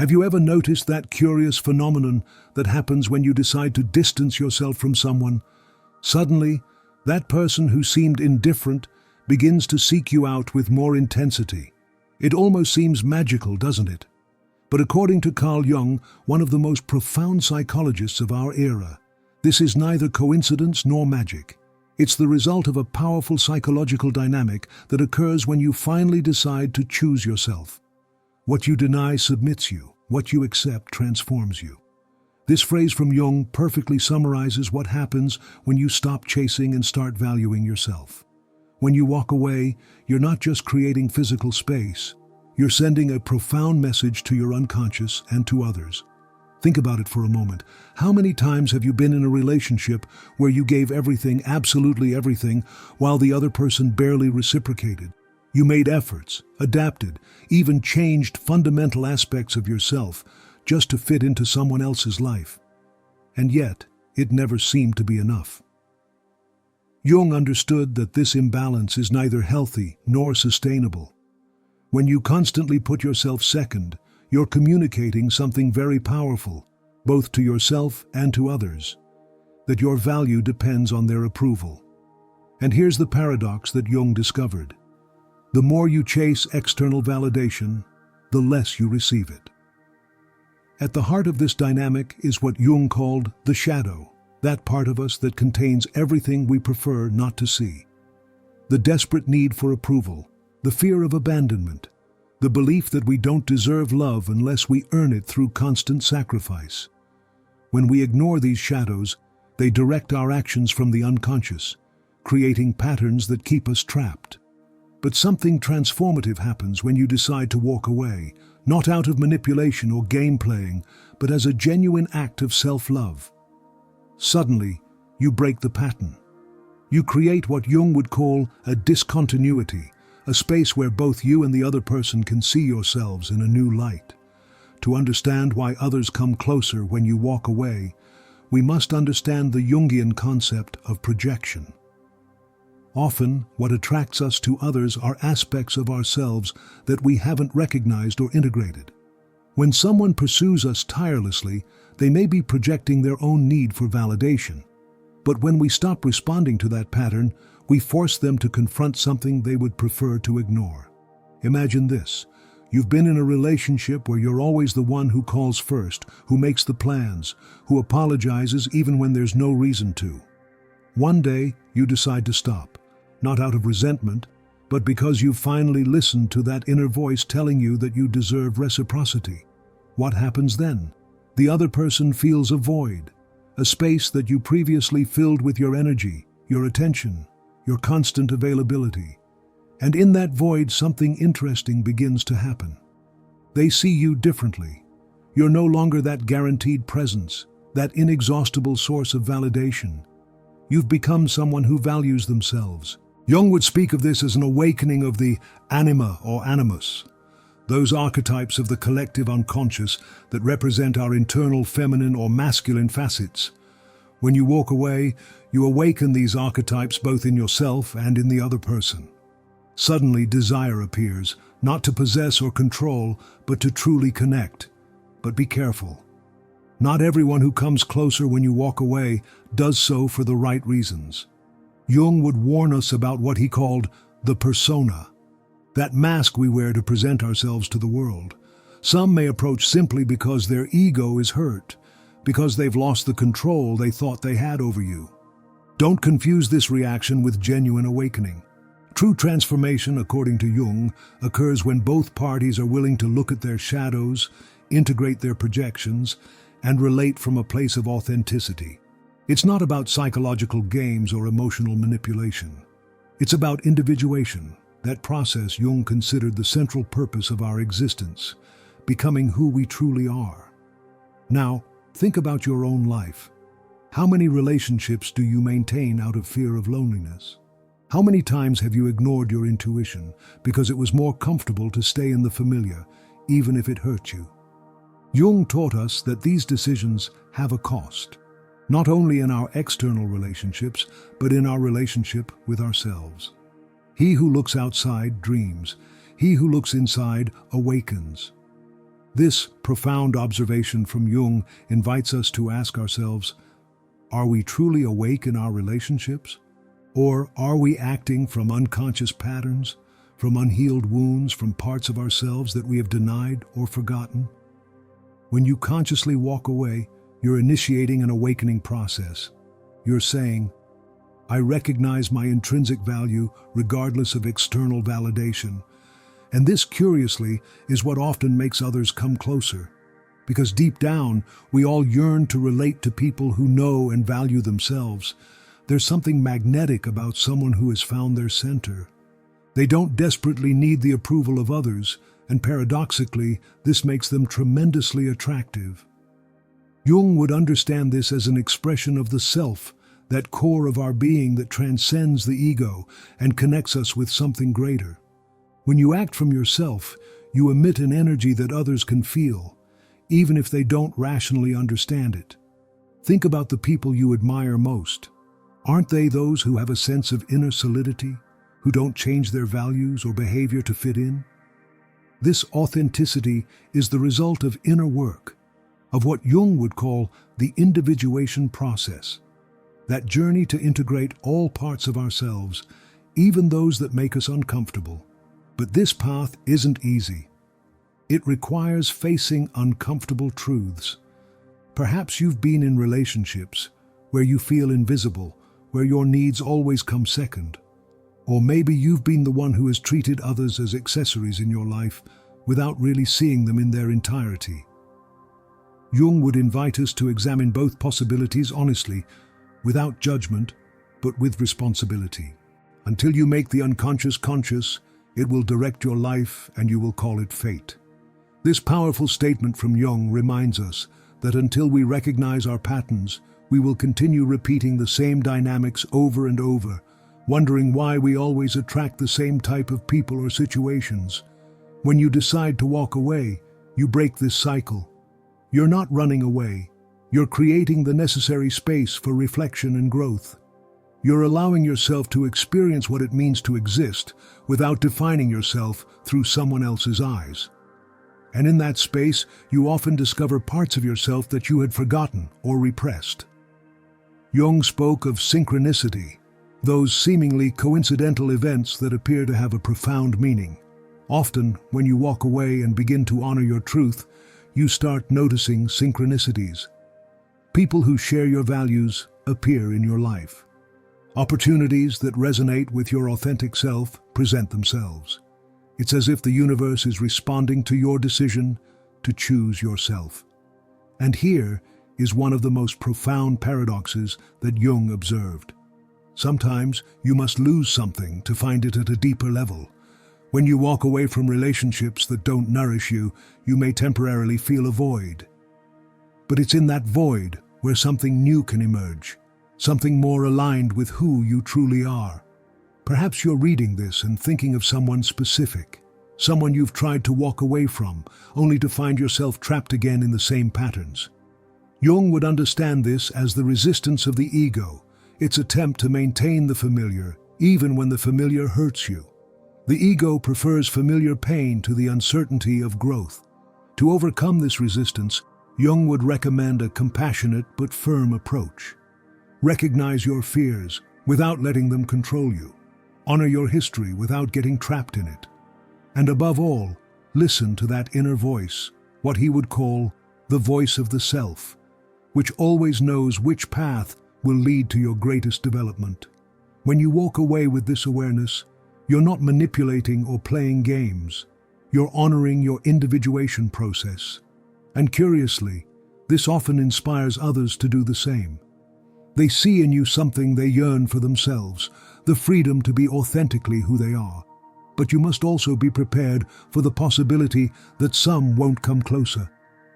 Have you ever noticed that curious phenomenon that happens when you decide to distance yourself from someone? Suddenly, that person who seemed indifferent begins to seek you out with more intensity. It almost seems magical, doesn't it? But according to Jung, one of the most profound psychologists of our era, this is neither coincidence nor magic. It's the result of a powerful psychological dynamic that occurs when you finally decide to choose yourself. What you deny submits you. What you accept transforms you. This phrase from Jung perfectly summarizes what happens when you stop chasing and start valuing yourself. When you walk away, you're not just creating physical space. You're sending a profound message to your unconscious and to others. Think about it for a moment. How many times have you been in a relationship where you gave everything, absolutely everything, while the other person barely reciprocated? You made efforts, adapted, even changed fundamental aspects of yourself just to fit into someone else's life. And yet, it never seemed to be enough. Jung understood that this imbalance is neither healthy nor sustainable. When you constantly put yourself second, you're communicating something very powerful, both to yourself and to others, that your value depends on their approval. And here's the paradox that Jung discovered. The more you chase external validation, the less you receive it. At the heart of this dynamic is what Jung called the shadow, that part of us that contains everything we prefer not to see. The desperate need for approval, the fear of abandonment, the belief that we don't deserve love unless we earn it through constant sacrifice. When we ignore these shadows, they direct our actions from the unconscious, creating patterns that keep us trapped. But something transformative happens when you decide to walk away, not out of manipulation or game playing, but as a genuine act of self-love. Suddenly, you break the pattern. You create what Jung would call a discontinuity, a space where both you and the other person can see yourselves in a new light. To understand why others come closer when you walk away, we must understand the Jungian concept of projection. Often, what attracts us to others are aspects of ourselves that we haven't recognized or integrated. When someone pursues us tirelessly, they may be projecting their own need for validation. But when we stop responding to that pattern, we force them to confront something they would prefer to ignore. Imagine this. You've been in a relationship where you're always the one who calls first, who makes the plans, who apologizes even when there's no reason to. One day, you decide to stop. Not out of resentment, but because you've finally listened to that inner voice telling you that you deserve reciprocity. What happens then? The other person feels a void, a space that you previously filled with your energy, your attention, your constant availability. And in that void, something interesting begins to happen. They see you differently. You're no longer that guaranteed presence, that inexhaustible source of validation. You've become someone who values themselves. Jung would speak of this as an awakening of the anima or animus, those archetypes of the collective unconscious that represent our internal feminine or masculine facets. When you walk away, you awaken these archetypes both in yourself and in the other person. Suddenly, desire appears, not to possess or control, but to truly connect. But be careful. Not everyone who comes closer when you walk away does so for the right reasons. Jung would warn us about what he called the persona, that mask we wear to present ourselves to the world. Some may approach simply because their ego is hurt, because they've lost the control they thought they had over you. Don't confuse this reaction with genuine awakening. True transformation, according to Jung, occurs when both parties are willing to look at their shadows, integrate their projections, and relate from a place of authenticity. It's not about psychological games or emotional manipulation. It's about individuation, that process Jung considered the central purpose of our existence, becoming who we truly are. Now, think about your own life. How many relationships do you maintain out of fear of loneliness? How many times have you ignored your intuition because it was more comfortable to stay in the familiar, even if it hurt you? Jung taught us that these decisions have a cost, not only in our external relationships, but in our relationship with ourselves. He who looks outside dreams. He who looks inside awakens. This profound observation from Jung invites us to ask ourselves, are we truly awake in our relationships? Or are we acting from unconscious patterns, from unhealed wounds, from parts of ourselves that we have denied or forgotten? When you consciously walk away, you're initiating an awakening process. You're saying, I recognize my intrinsic value regardless of external validation. And this, curiously, is what often makes others come closer. Because deep down, we all yearn to relate to people who know and value themselves. There's something magnetic about someone who has found their center. They don't desperately need the approval of others, and paradoxically, this makes them tremendously attractive. Jung would understand this as an expression of the self, that core of our being that transcends the ego and connects us with something greater. When you act from yourself, you emit an energy that others can feel, even if they don't rationally understand it. Think about the people you admire most. Aren't they those who have a sense of inner solidity, who don't change their values or behavior to fit in? This authenticity is the result of inner work, of what Jung would call the individuation process, that journey to integrate all parts of ourselves, even those that make us uncomfortable. But this path isn't easy. It requires facing uncomfortable truths. Perhaps you've been in relationships where you feel invisible, where your needs always come second. Or maybe you've been the one who has treated others as accessories in your life without really seeing them in their entirety. Jung would invite us to examine both possibilities honestly, without judgment, but with responsibility. Until you make the unconscious conscious, it will direct your life and you will call it fate. This powerful statement from Jung reminds us that until we recognize our patterns, we will continue repeating the same dynamics over and over, wondering why we always attract the same type of people or situations. When you decide to walk away, you break this cycle. You're not running away. You're creating the necessary space for reflection and growth. You're allowing yourself to experience what it means to exist without defining yourself through someone else's eyes. And in that space, you often discover parts of yourself that you had forgotten or repressed. Jung spoke of synchronicity, those seemingly coincidental events that appear to have a profound meaning. Often, when you walk away and begin to honor your truth, you start noticing synchronicities. People who share your values appear in your life. Opportunities that resonate with your authentic self present themselves. It's as if the universe is responding to your decision to choose yourself. And here is one of the most profound paradoxes that Jung observed. Sometimes you must lose something to find it at a deeper level. When you walk away from relationships that don't nourish you, you may temporarily feel a void. But it's in that void where something new can emerge, something more aligned with who you truly are. Perhaps you're reading this and thinking of someone specific, someone you've tried to walk away from, only to find yourself trapped again in the same patterns. Jung would understand this as the resistance of the ego, its attempt to maintain the familiar, even when the familiar hurts you. The ego prefers familiar pain to the uncertainty of growth. To overcome this resistance, Jung would recommend a compassionate but firm approach. Recognize your fears without letting them control you. Honor your history without getting trapped in it. And above all, listen to that inner voice, what he would call the voice of the self, which always knows which path will lead to your greatest development. When you walk away with this awareness, you're not manipulating or playing games. You're honoring your individuation process. And curiously, this often inspires others to do the same. They see in you something they yearn for themselves, the freedom to be authentically who they are. But you must also be prepared for the possibility that some won't come closer.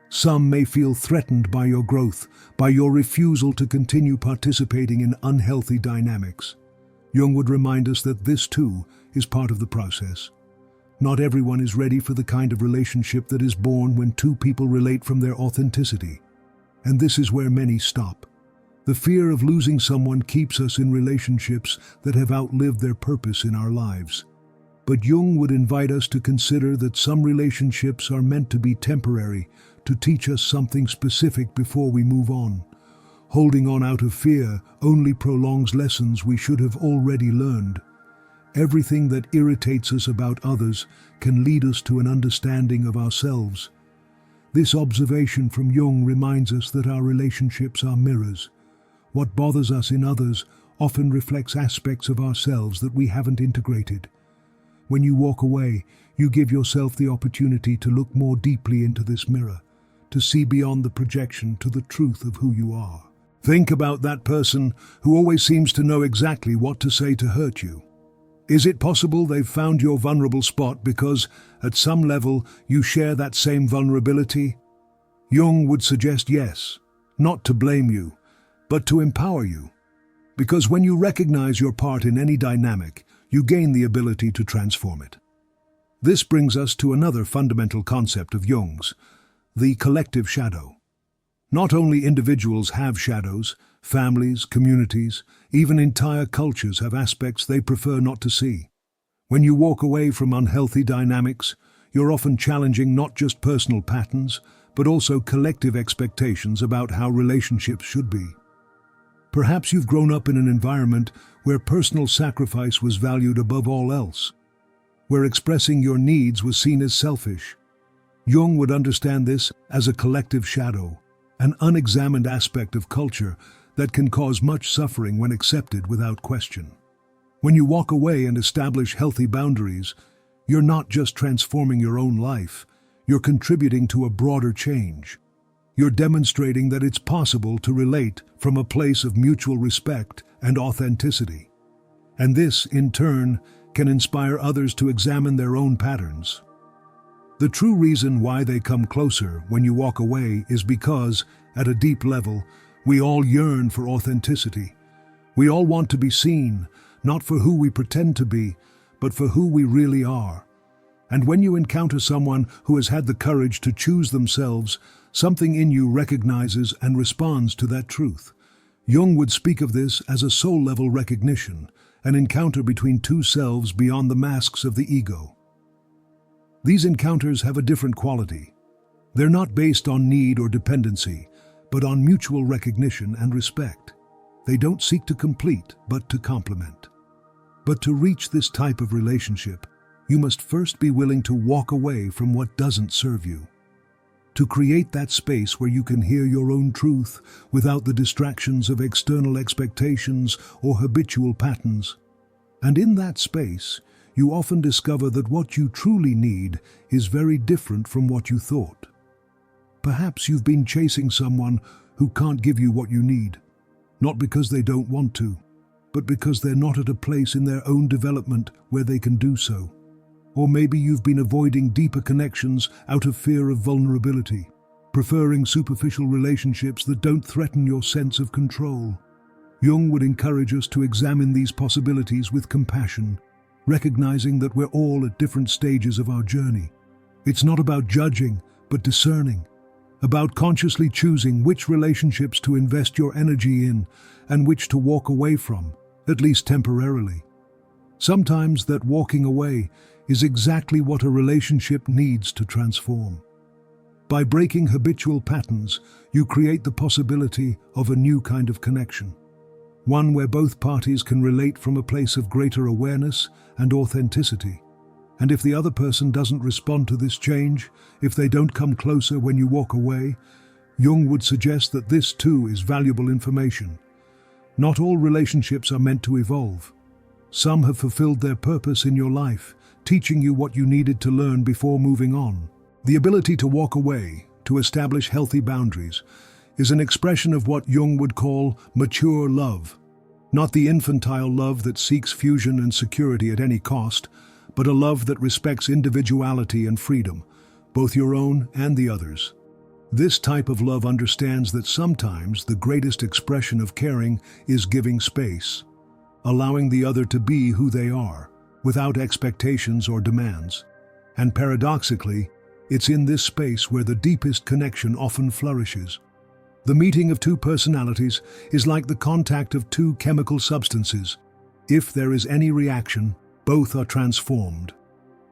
Some may feel threatened by your growth, by your refusal to continue participating in unhealthy dynamics. Jung would remind us that this, too, is part of the process. Not everyone is ready for the kind of relationship that is born when two people relate from their authenticity. And this is where many stop. The fear of losing someone keeps us in relationships that have outlived their purpose in our lives. But Jung would invite us to consider that some relationships are meant to be temporary, to teach us something specific before we move on. Holding on out of fear only prolongs lessons we should have already learned. Everything that irritates us about others can lead us to an understanding of ourselves. This observation from Jung reminds us that our relationships are mirrors. What bothers us in others often reflects aspects of ourselves that we haven't integrated. When you walk away, you give yourself the opportunity to look more deeply into this mirror, to see beyond the projection to the truth of who you are. Think about that person who always seems to know exactly what to say to hurt you. Is it possible they've found your vulnerable spot because, at some level, you share that same vulnerability? Jung would suggest yes, not to blame you, but to empower you. Because when you recognize your part in any dynamic, you gain the ability to transform it. This brings us to another fundamental concept of Jung's, the collective shadow. Not only individuals have shadows, families, communities, even entire cultures have aspects they prefer not to see. When you walk away from unhealthy dynamics, you're often challenging not just personal patterns, but also collective expectations about how relationships should be. Perhaps you've grown up in an environment where personal sacrifice was valued above all else, where expressing your needs was seen as selfish. Jung would understand this as a collective shadow, an unexamined aspect of culture that can cause much suffering when accepted without question. When you walk away and establish healthy boundaries, you're not just transforming your own life, you're contributing to a broader change. You're demonstrating that it's possible to relate from a place of mutual respect and authenticity. And this, in turn, can inspire others to examine their own patterns. The true reason why they come closer when you walk away is because, at a deep level, we all yearn for authenticity. We all want to be seen, not for who we pretend to be, but for who we really are. And when you encounter someone who has had the courage to choose themselves, something in you recognizes and responds to that truth. Jung would speak of this as a soul-level recognition, an encounter between two selves beyond the masks of the ego. These encounters have a different quality. They're not based on need or dependency, but on mutual recognition and respect. They don't seek to complete, but to complement. But to reach this type of relationship, you must first be willing to walk away from what doesn't serve you. To create that space where you can hear your own truth without the distractions of external expectations or habitual patterns. And in that space, you often discover that what you truly need is very different from what you thought. Perhaps you've been chasing someone who can't give you what you need, not because they don't want to, but because they're not at a place in their own development where they can do so. Or maybe you've been avoiding deeper connections out of fear of vulnerability, preferring superficial relationships that don't threaten your sense of control. Jung would encourage us to examine these possibilities with compassion, recognizing that we're all at different stages of our journey. It's not about judging, but discerning, about consciously choosing which relationships to invest your energy in and which to walk away from, at least temporarily. Sometimes that walking away is exactly what a relationship needs to transform. By breaking habitual patterns, you create the possibility of a new kind of connection, one where both parties can relate from a place of greater awareness and authenticity. And if the other person doesn't respond to this change, if they don't come closer when you walk away, Jung would suggest that this too is valuable information. Not all relationships are meant to evolve. Some have fulfilled their purpose in your life, teaching you what you needed to learn before moving on. The ability to walk away, to establish healthy boundaries, is an expression of what Jung would call mature love. Not the infantile love that seeks fusion and security at any cost, but a love that respects individuality and freedom, both your own and the others. This type of love understands that sometimes the greatest expression of caring is giving space, allowing the other to be who they are, without expectations or demands. And paradoxically, it's in this space where the deepest connection often flourishes. The meeting of two personalities is like the contact of two chemical substances. If there is any reaction, both are transformed.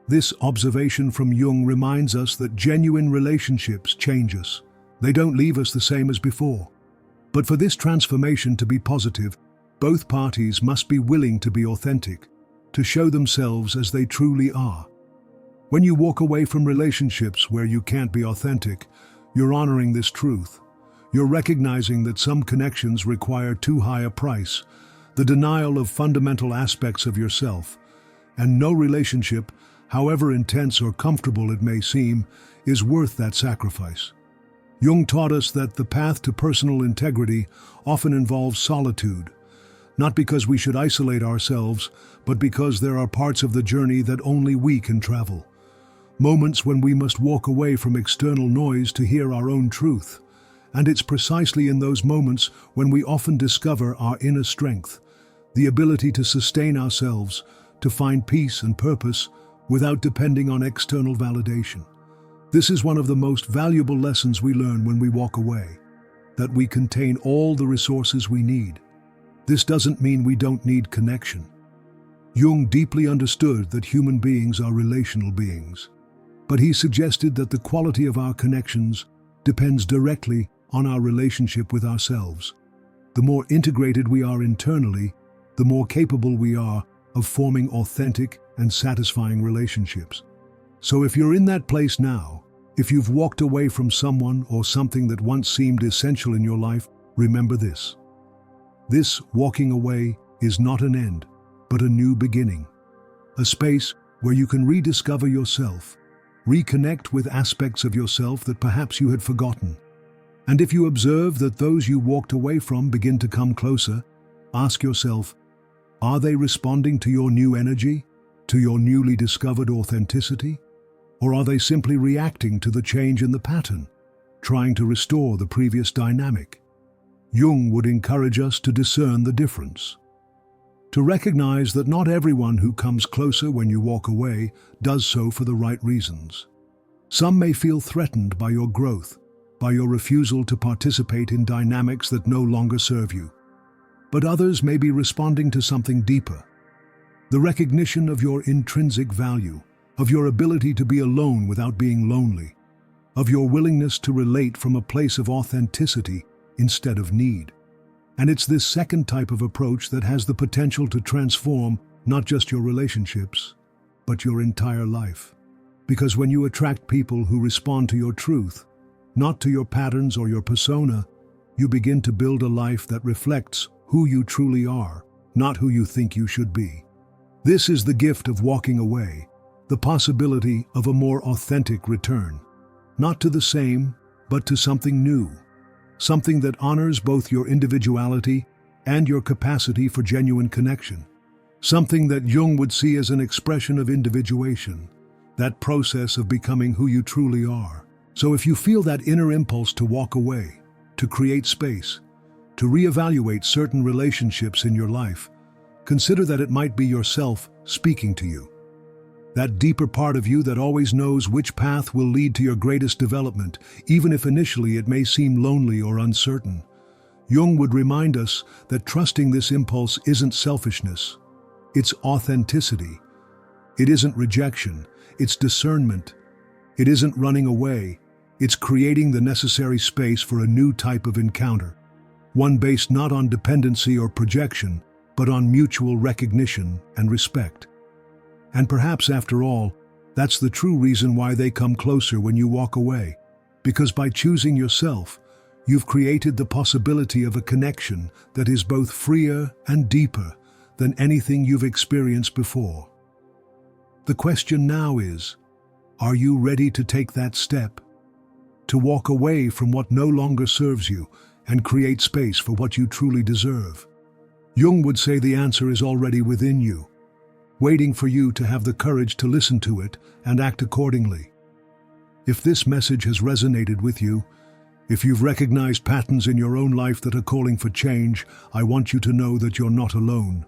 This observation from Jung reminds us that genuine relationships change us. They don't leave us the same as before. But for this transformation to be positive, both parties must be willing to be authentic, to show themselves as they truly are. When you walk away from relationships where you can't be authentic, you're honoring this truth. You're recognizing that some connections require too high a price, the denial of fundamental aspects of yourself, and no relationship, however intense or comfortable it may seem, is worth that sacrifice. Jung taught us that the path to personal integrity often involves solitude, not because we should isolate ourselves, but because there are parts of the journey that only we can travel. Moments when we must walk away from external noise to hear our own truth. And it's precisely in those moments when we often discover our inner strength, the ability to sustain ourselves, to find peace and purpose without depending on external validation. This is one of the most valuable lessons we learn when we walk away, that we contain all the resources we need. This doesn't mean we don't need connection. Jung deeply understood that human beings are relational beings, but he suggested that the quality of our connections depends directly on our relationship with ourselves. The more integrated we are internally, the more capable we are of forming authentic and satisfying relationships. So if you're in that place now, if you've walked away from someone or something that once seemed essential in your life, remember this. This walking away is not an end, but a new beginning. A space where you can rediscover yourself, reconnect with aspects of yourself that perhaps you had forgotten. And if you observe that those you walked away from begin to come closer, ask yourself, are they responding to your new energy, to your newly discovered authenticity? Or are they simply reacting to the change in the pattern, trying to restore the previous dynamic? Jung would encourage us to discern the difference, to recognize that not everyone who comes closer when you walk away does so for the right reasons. Some may feel threatened by your growth, by your refusal to participate in dynamics that no longer serve you. But others may be responding to something deeper, the recognition of your intrinsic value, of your ability to be alone without being lonely, of your willingness to relate from a place of authenticity instead of need. And it's this second type of approach that has the potential to transform not just your relationships, but your entire life. Because when you attract people who respond to your truth, not to your patterns or your persona, you begin to build a life that reflects who you truly are, not who you think you should be. This is the gift of walking away, the possibility of a more authentic return, not to the same, but to something new, something that honors both your individuality and your capacity for genuine connection, something that Jung would see as an expression of individuation, that process of becoming who you truly are. So if you feel that inner impulse to walk away, to create space, to reevaluate certain relationships in your life, consider that it might be yourself speaking to you. That deeper part of you that always knows which path will lead to your greatest development, even if initially it may seem lonely or uncertain. Jung would remind us that trusting this impulse isn't selfishness, it's authenticity. It isn't rejection, it's discernment. It isn't running away, it's creating the necessary space for a new type of encounter, one based not on dependency or projection, but on mutual recognition and respect. And perhaps, after all, that's the true reason why they come closer when you walk away. Because by choosing yourself, you've created the possibility of a connection that is both freer and deeper than anything you've experienced before. The question now is, are you ready to take that step? To walk away from what no longer serves you and create space for what you truly deserve? Jung would say the answer is already within you, waiting for you to have the courage to listen to it and act accordingly. If this message has resonated with you, if you've recognized patterns in your own life that are calling for change, I want you to know that you're not alone.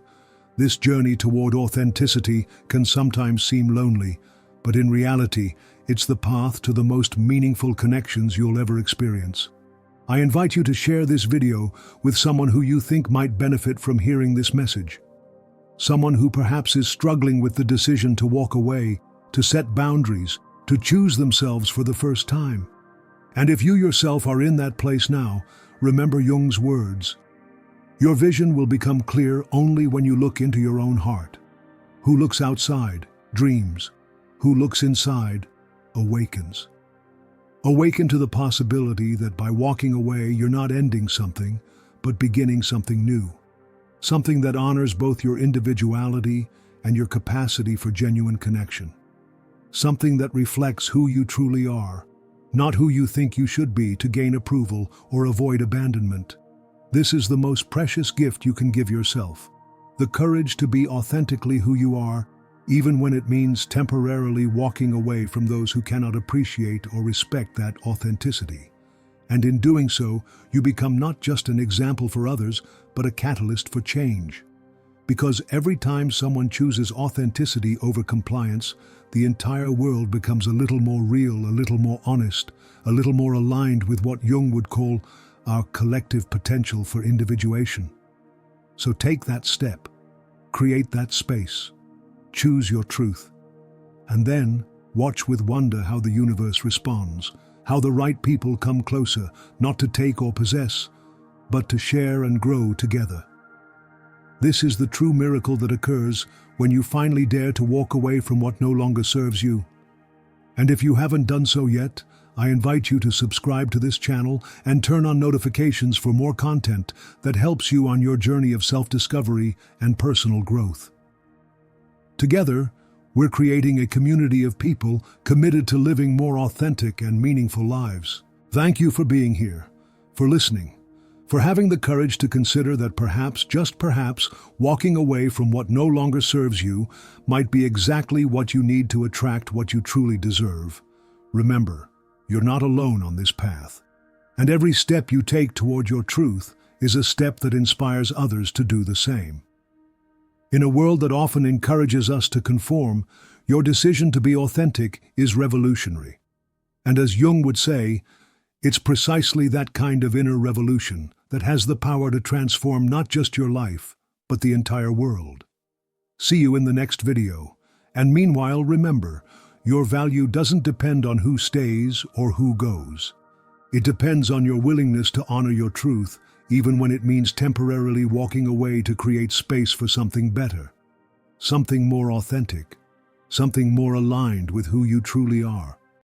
This journey toward authenticity can sometimes seem lonely, but in reality, it's the path to the most meaningful connections you'll ever experience. I invite you to share this video with someone who you think might benefit from hearing this message. Someone who perhaps is struggling with the decision to walk away, to set boundaries, to choose themselves for the first time. And if you yourself are in that place now, remember Jung's words. Your vision will become clear only when you look into your own heart. Who looks outside, dreams. Who looks inside, awakens. Awaken to the possibility that by walking away, you're not ending something, but beginning something new. Something that honors both your individuality and your capacity for genuine connection. Something that reflects who you truly are, not who you think you should be to gain approval or avoid abandonment. This is the most precious gift you can give yourself. The courage to be authentically who you are, even when it means temporarily walking away from those who cannot appreciate or respect that authenticity. And in doing so, you become not just an example for others, but a catalyst for change. Because every time someone chooses authenticity over compliance, the entire world becomes a little more real, a little more honest, a little more aligned with what Jung would call our collective potential for individuation. So take that step, create that space, choose your truth, and then watch with wonder how the universe responds, how the right people come closer, not to take or possess, but to share and grow together. This is the true miracle that occurs when you finally dare to walk away from what no longer serves you. And if you haven't done so yet, I invite you to subscribe to this channel and turn on notifications for more content that helps you on your journey of self-discovery and personal growth. Together, we're creating a community of people committed to living more authentic and meaningful lives. Thank you for being here, for listening, for having the courage to consider that perhaps, just perhaps, walking away from what no longer serves you might be exactly what you need to attract what you truly deserve. Remember, you're not alone on this path. And every step you take toward your truth is a step that inspires others to do the same. In a world that often encourages us to conform, your decision to be authentic is revolutionary. And as Jung would say, it's precisely that kind of inner revolution that has the power to transform not just your life, but the entire world. See you in the next video. And meanwhile, remember, your value doesn't depend on who stays or who goes. It depends on your willingness to honor your truth, even when it means temporarily walking away to create space for something better, something more authentic, something more aligned with who you truly are.